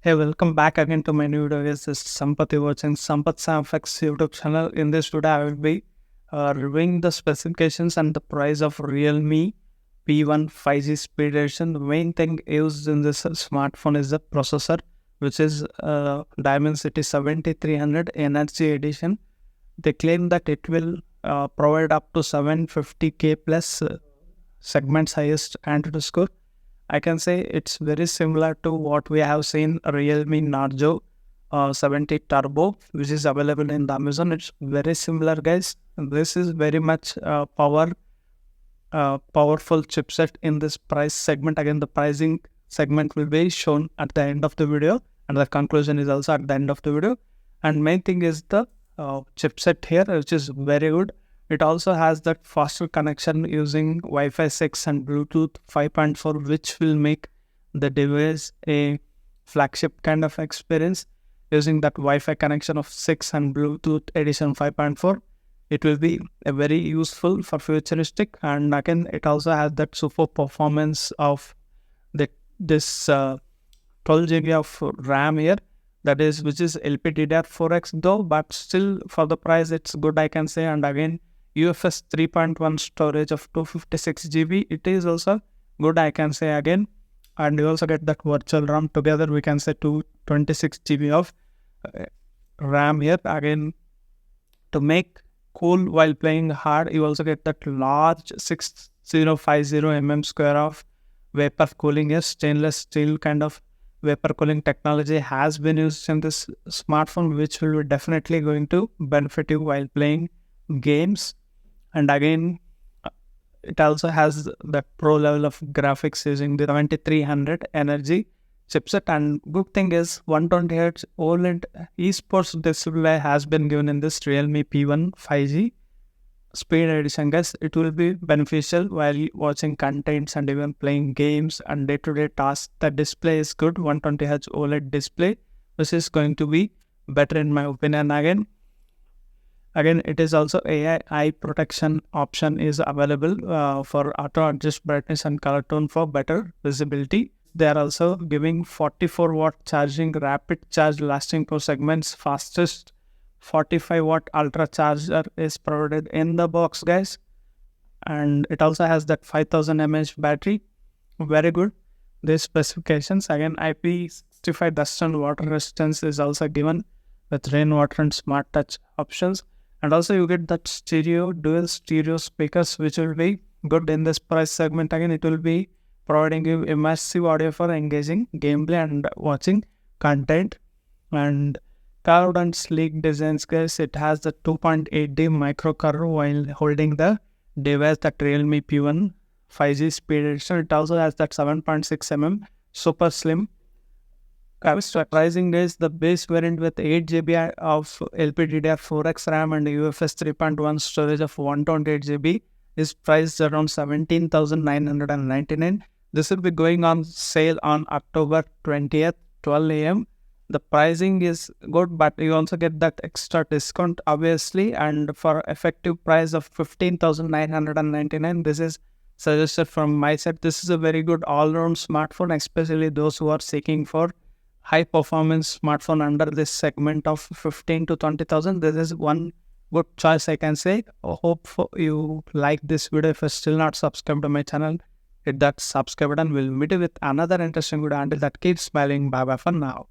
Hey, welcome back again to my new video. This is Sampath. You're watching Sampath Samfx YouTube channel. In this video, I will be reviewing the specifications and the price of Realme P1 5G Speed Edition. The main thing used in this smartphone is the processor, which is Dimensity 7300 Energy Edition. They claim that it will provide up to 750K plus segments highest Antutu score. I can say it's very similar to what we have seen Realme Narzo 70 Turbo, which is available in the Amazon. It's very similar, guys. This is very much powerful chipset in this price segment. Again, the pricing segment will be shown at the end of the video, and the conclusion is also at the end of the video. And main thing is the chipset here, which is very good. It also has that faster connection using Wi-Fi 6 and Bluetooth 5.4, which will make the device a flagship kind of experience. Using that Wi-Fi connection of 6 and Bluetooth edition 5.4, it will be a very useful for futuristic. And again, it also has that super performance of this 12 GB of RAM here. That is, which is LPDDR4X though, but still for the price, it's good, I can say. And again, UFS 3.1 storage of 256 GB. It is also good, I can say again. And you also get that virtual RAM together. We can say 226 GB of RAM here. Again, to make cool while playing hard, you also get that large 6050 mm square of vapor cooling here. Stainless steel kind of vapor cooling technology has been used in this smartphone, which will be definitely going to benefit you while playing games. And again, it also has the pro level of graphics using the 7300 energy chipset. And good thing is 120Hz OLED esports display has been given in this Realme P1 5G Speed Edition, guys. It will be beneficial while watching contents and even playing games and day-to-day tasks. The display is good, 120Hz OLED display, which is going to be better in my opinion. Again, it is also AI eye protection option is available for auto adjust brightness and color tone for better visibility. They are also giving 44-watt charging, rapid charge lasting 4 segments, fastest 45-watt ultra charger is provided in the box, guys. And it also has that 5000 mAh battery. Very good. These specifications, again, IP65 dust and water resistance is also given with rainwater and smart touch options. And also you get that dual stereo speakers, which will be good in this price segment. Again, it will be providing you immersive audio for engaging gameplay and watching content. And curved and sleek designs, guys. It has the 2.8D micro curve while holding the device, that Realme P1 5G Speed Edition. It also has that 7.6mm super slim. Pricing is the base variant with 8 GB of LPDDR4X RAM and UFS 3.1 storage of 128 GB is priced around 17,999. This will be going on sale on October 20th, 12 AM. The pricing is good, but you also get that extra discount, obviously. And for effective price of 15,999, this is suggested from my side. This is a very good all-round smartphone, especially those who are seeking for high performance smartphone under this segment of 15 to 20,000. This is one good choice, I can say. Hope you like this video. If you're still not subscribed to my channel, hit that subscribe button. We'll meet you with another interesting video. Until that, keep smiling. Bye bye for now.